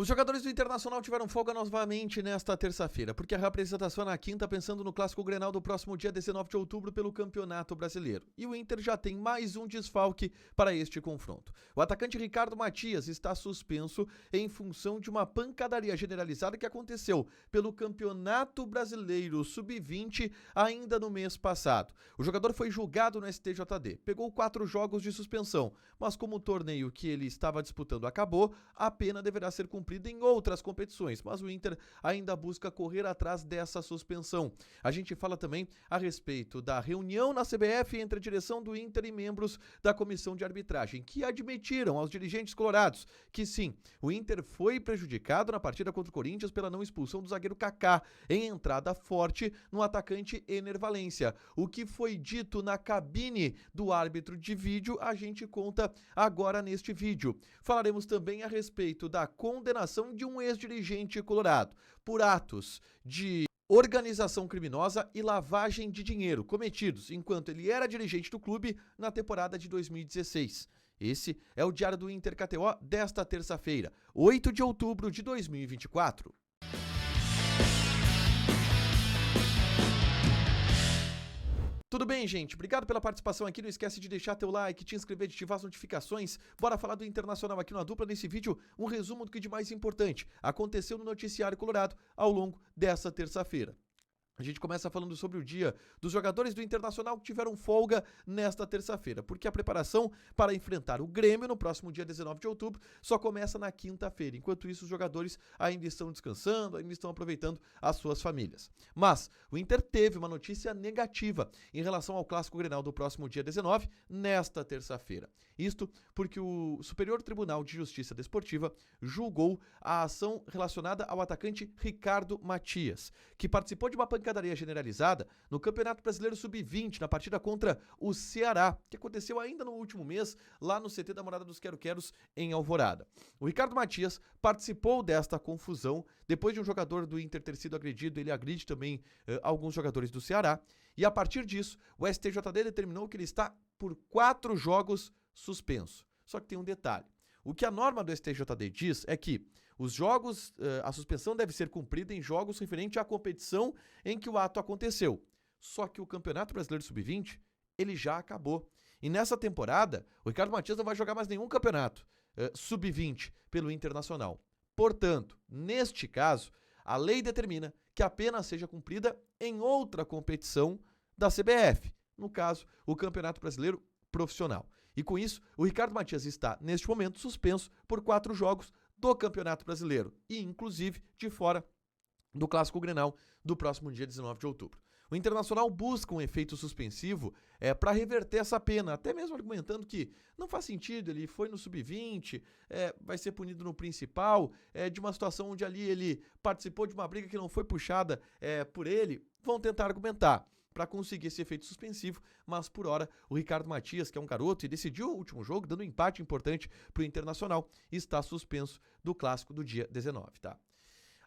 Os jogadores do Internacional tiveram folga novamente nesta terça-feira, porque a reapresentação é na quinta, pensando no Clássico Grenal do próximo dia 19 de outubro pelo Campeonato Brasileiro. E o Inter já tem mais um desfalque para este confronto. O atacante Ricardo Matias está suspenso em função de uma pancadaria generalizada que aconteceu pelo Campeonato Brasileiro Sub-20 ainda no mês passado. O jogador foi julgado no STJD, pegou 4 jogos de suspensão, mas como o torneio que ele estava disputando acabou, a pena deverá ser cumprida em outras competições, mas o Inter ainda busca correr atrás dessa suspensão. A gente fala também a respeito da reunião na CBF entre a direção do Inter e membros da comissão de arbitragem, que admitiram aos dirigentes colorados que sim, o Inter foi prejudicado na partida contra o Corinthians pela não expulsão do zagueiro Kaká em entrada forte no atacante Ener Valencia. O que foi dito na cabine do árbitro de vídeo, a gente conta agora neste vídeo. Falaremos também a respeito da condenação de um ex-dirigente colorado por atos de organização criminosa e lavagem de dinheiro cometidos enquanto ele era dirigente do clube na temporada de 2016. Esse é o Diário do Inter KTO desta terça-feira, 8 de outubro de 2024. Tudo bem, gente? Obrigado pela participação aqui. Não esquece de deixar teu like, te inscrever, de ativar as notificações. Bora falar do Internacional aqui na dupla. Nesse vídeo, um resumo do que de mais importante aconteceu no noticiário colorado ao longo dessa terça-feira. A gente começa falando sobre o dia dos jogadores do Internacional que tiveram folga nesta terça-feira, porque a preparação para enfrentar o Grêmio no próximo dia 19 de outubro só começa na quinta-feira. Enquanto isso, os jogadores ainda estão descansando, ainda estão aproveitando as suas famílias. Mas o Inter teve uma notícia negativa em relação ao Clássico Grenal do próximo dia 19, nesta terça-feira. Isto porque o Superior Tribunal de Justiça Desportiva julgou a ação relacionada ao atacante Ricardo Matias, que participou de uma pancadaria generalizada no Campeonato Brasileiro Sub-20, na partida contra o Ceará, que aconteceu ainda no último mês, lá no CT da Morada dos Quero-Queros, em Alvorada. O Ricardo Matias participou desta confusão, depois de um jogador do Inter ter sido agredido, ele agride também alguns jogadores do Ceará, e a partir disso, o STJD determinou que ele está por 4 jogos suspenso. Só que tem um detalhe. O que a norma do STJD diz é que os jogos, a suspensão deve ser cumprida em jogos referentes à competição em que o ato aconteceu. Só que o Campeonato Brasileiro Sub-20, ele já acabou. E nessa temporada, o Ricardo Matias não vai jogar mais nenhum campeonato Sub-20 pelo Internacional. Portanto, neste caso, a lei determina que a pena seja cumprida em outra competição da CBF. No caso, o Campeonato Brasileiro Profissional. E com isso, o Ricardo Matias está, neste momento, suspenso por 4 jogos do Campeonato Brasileiro e, inclusive, de fora do Clássico Grenal do próximo dia 19 de outubro. O Internacional busca um efeito suspensivo para reverter essa pena, até mesmo argumentando que não faz sentido, ele foi no Sub-20, vai ser punido no principal, de uma situação onde ali ele participou de uma briga que não foi puxada por ele, vão tentar argumentar para conseguir esse efeito suspensivo, mas por hora o Ricardo Matias, que é um garoto e decidiu o último jogo, dando um empate importante para o Internacional, está suspenso do Clássico do dia 19, tá?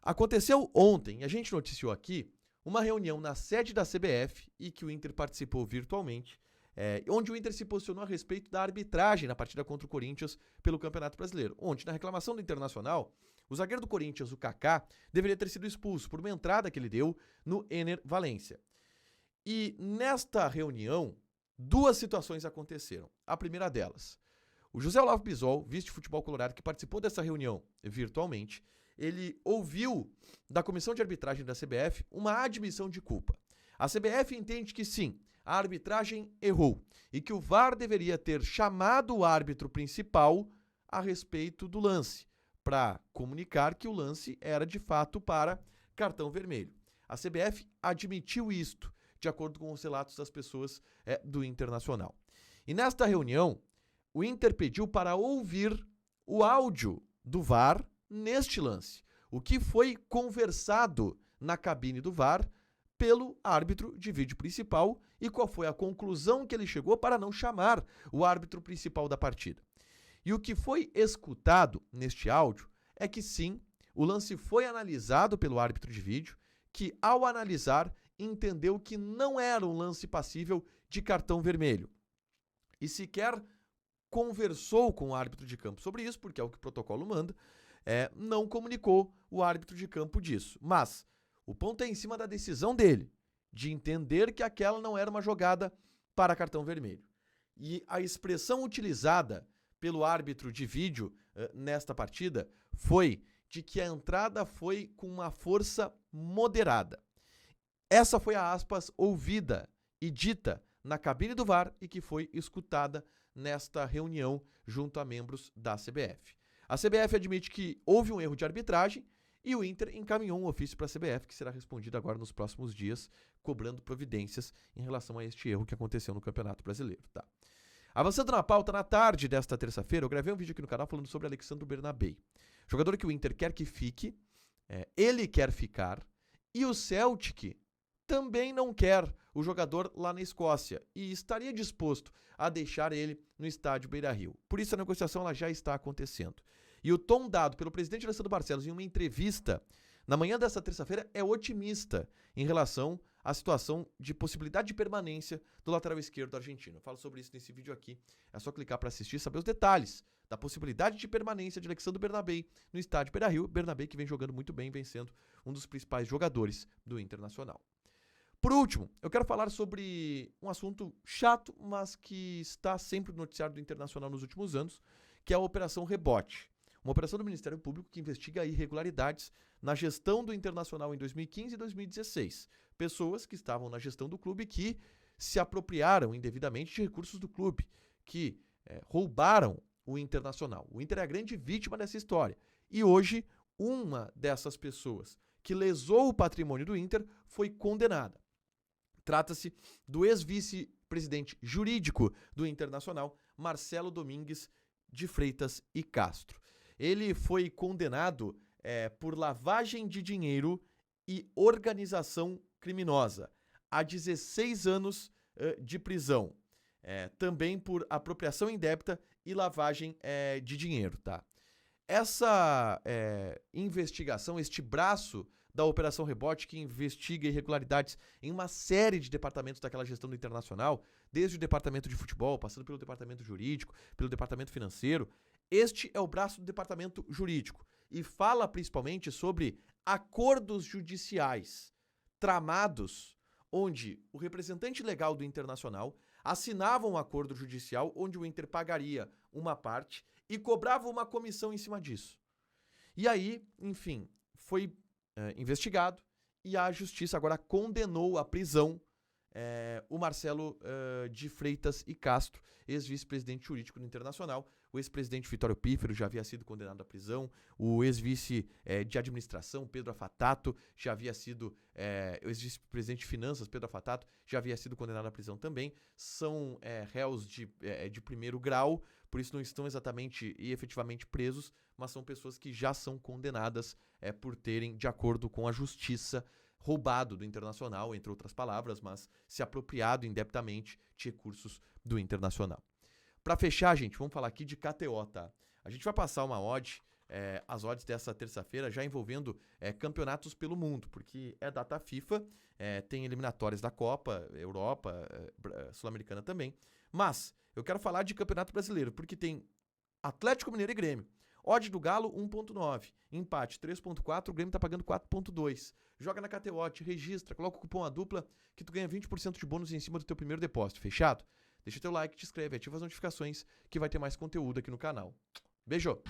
Aconteceu ontem, a gente noticiou aqui, uma reunião na sede da CBF e que o Inter participou virtualmente, onde o Inter se posicionou a respeito da arbitragem na partida contra o Corinthians pelo Campeonato Brasileiro, onde, na reclamação do Internacional, o zagueiro do Corinthians, o Kaká, deveria ter sido expulso por uma entrada que ele deu no Ener Valencia. E nesta reunião, 2 situações aconteceram. A primeira delas, o José Olavo Bisol, vice-futebol colorado, que participou dessa reunião virtualmente, ele ouviu da comissão de arbitragem da CBF uma admissão de culpa. A CBF entende que sim, a arbitragem errou e que o VAR deveria ter chamado o árbitro principal a respeito do lance, para comunicar que o lance era de fato para cartão vermelho. A CBF admitiu isto, de acordo com os relatos das pessoas do Internacional. E nesta reunião, o Inter pediu para ouvir o áudio do VAR neste lance, o que foi conversado na cabine do VAR pelo árbitro de vídeo principal e qual foi a conclusão que ele chegou para não chamar o árbitro principal da partida. E o que foi escutado neste áudio é que sim, o lance foi analisado pelo árbitro de vídeo, que ao analisar entendeu que não era um lance passível de cartão vermelho. E sequer conversou com o árbitro de campo sobre isso, porque é o que o protocolo manda, não comunicou o árbitro de campo disso. Mas o ponto é em cima da decisão dele, de entender que aquela não era uma jogada para cartão vermelho. E a expressão utilizada pelo árbitro de vídeo nesta partida foi de que a entrada foi com uma força moderada. Essa foi a aspas ouvida e dita na cabine do VAR e que foi escutada nesta reunião junto a membros da CBF. A CBF admite que houve um erro de arbitragem e o Inter encaminhou um ofício para a CBF que será respondido agora nos próximos dias, cobrando providências em relação a este erro que aconteceu no Campeonato Brasileiro. Tá? Avançando na pauta, na tarde desta terça-feira, eu gravei um vídeo aqui no canal falando sobre Alexandre Bernabei. Jogador que o Inter quer que fique, ele quer ficar, e o Celtic também não quer o jogador lá na Escócia e estaria disposto a deixar ele no estádio Beira-Rio. Por isso a negociação ela já está acontecendo. E o tom dado pelo presidente Alessandro Barcelos em uma entrevista na manhã desta terça-feira é otimista em relação à situação de possibilidade de permanência do lateral esquerdo argentino. Eu falo sobre isso nesse vídeo aqui. É só clicar para assistir e saber os detalhes da possibilidade de permanência de Alexandre Bernabei no estádio Beira-Rio. Bernabei que vem jogando muito bem, vencendo um dos principais jogadores do Internacional. Por último, eu quero falar sobre um assunto chato, mas que está sempre no noticiário do Internacional nos últimos anos, que é a Operação Rebote. Uma operação do Ministério Público que investiga irregularidades na gestão do Internacional em 2015 e 2016. Pessoas que estavam na gestão do clube que se apropriaram indevidamente de recursos do clube, que roubaram o Internacional. O Inter é a grande vítima dessa história. E hoje, uma dessas pessoas que lesou o patrimônio do Inter foi condenada. Trata-se do ex-vice-presidente jurídico do Internacional, Marcelo Domingues de Freitas e Castro. Ele foi condenado por lavagem de dinheiro e organização criminosa a 16 anos de prisão. Também por apropriação indébita e lavagem de dinheiro. Tá? Essa investigação, este braço da Operação Rebote, que investiga irregularidades em uma série de departamentos daquela gestão do Internacional, desde o departamento de futebol, passando pelo departamento jurídico, pelo departamento financeiro. Este é o braço do departamento jurídico e fala principalmente sobre acordos judiciais tramados, onde o representante legal do Internacional assinava um acordo judicial onde o Inter pagaria uma parte e cobrava uma comissão em cima disso. E aí, enfim, foi investigado e a justiça agora condenou à prisão o Marcelo de Freitas e Castro, ex-vice-presidente jurídico do Internacional. O ex-presidente Vitório Pífero já havia sido condenado à prisão. O ex-vice de administração, Pedro Afatato, já havia sido... o ex-vice-presidente de finanças, Pedro Afatato, já havia sido condenado à prisão também. São réus de primeiro grau, por isso não estão exatamente e efetivamente presos, mas são pessoas que já são condenadas por terem, de acordo com a justiça, roubado do Internacional, entre outras palavras, mas se apropriado indebitamente de recursos do Internacional. Para fechar, gente, vamos falar aqui de KTO, tá? A gente vai passar uma odd, as odds dessa terça-feira, já envolvendo campeonatos pelo mundo, porque é data FIFA, tem eliminatórias da Copa, Europa, Sul-Americana também, mas eu quero falar de Campeonato Brasileiro, porque tem Atlético Mineiro e Grêmio. Odd do Galo, 1.9. Empate, 3.4. O Grêmio tá pagando 4.2. Joga na KTO, te registra, coloca o cupom A Dupla que tu ganha 20% de bônus em cima do teu primeiro depósito. Fechado? Deixa teu like, te inscreve, ativa as notificações que vai ter mais conteúdo aqui no canal. Beijo!